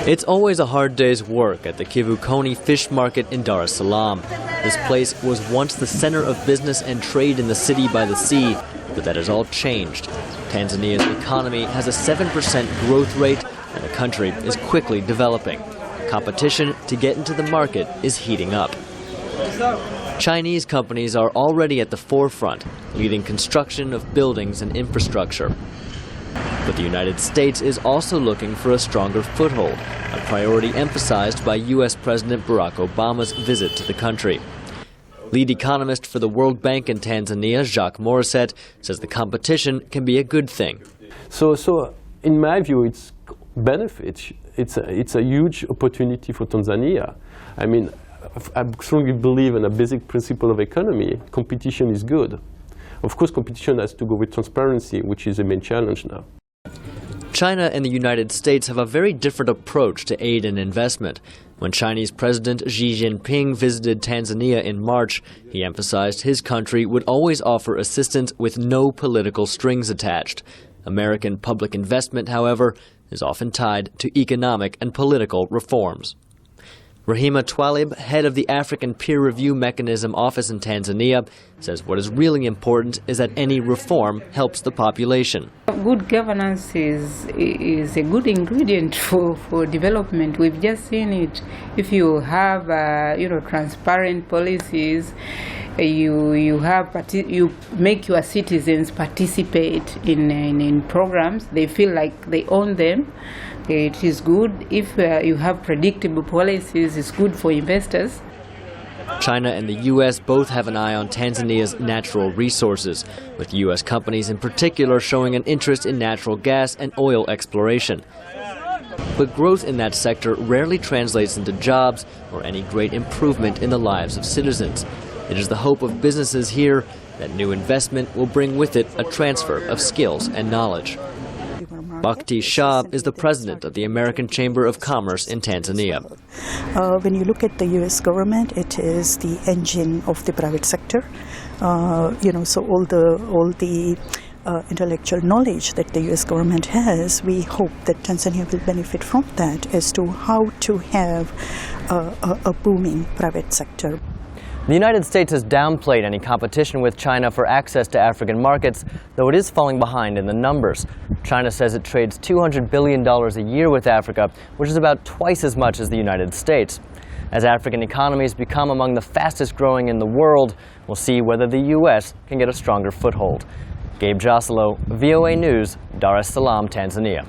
It's always a hard day's work at the Kivukoni fish market in Dar es Salaam. This place was once the center of business and trade in the city by the sea, but that has all changed. Tanzania's economy has a 7% growth rate, and the country is quickly developing. Competition to get into the market is heating up. Chinese companies are already at the forefront, leading construction of buildings and infrastructure. But the United States is also looking for a stronger foothold, a priority emphasized by U.S. President Barack Obama's visit to the country. Lead economist for the World Bank in Tanzania, Jaques Moriset, says the competition can be a good thing. So in my view, it's benefits. It's a huge opportunity for Tanzania. I mean, I strongly believe in a basic principle of economy. Competition is good. Of course, competition has to go with transparency, which is the main challenge now. China and the United States have a very different approach to aid and investment. When Chinese President Xi Jinping visited Tanzania in March, he emphasized his country would always offer assistance with no political strings attached. American public investment, however, is often tied to economic and political reforms. Rehema Twalib, head of the African Peer Review Mechanism office in Tanzania, says what is really important is that any reform helps the population. Good governance is a good ingredient for development. We've just seen it. If you have transparent policies, you make your citizens participate in programs. They feel like they own them. It is good. If you have predictable policies, it's good for investors. China and the U.S. both have an eye on Tanzania's natural resources, with U.S. companies in particular showing an interest in natural gas and oil exploration. But growth in that sector rarely translates into jobs or any great improvement in the lives of citizens. It is the hope of businesses here that new investment will bring with it a transfer of skills and knowledge. Bhaki Shah is the president of the American Chamber of Commerce in Tanzania. When you look at the U.S. government, it is the engine of the private sector. So all the intellectual knowledge that the U.S. government has, we hope that Tanzania will benefit from that as to how to have a booming private sector. The United States has downplayed any competition with China for access to African markets, though it is falling behind in the numbers. China says it trades $200 billion a year with Africa, which is about twice as much as the United States. As African economies become among the fastest growing in the world, we'll see whether the U.S. can get a stronger foothold. Gabe Joselow, VOA News, Dar es Salaam, Tanzania.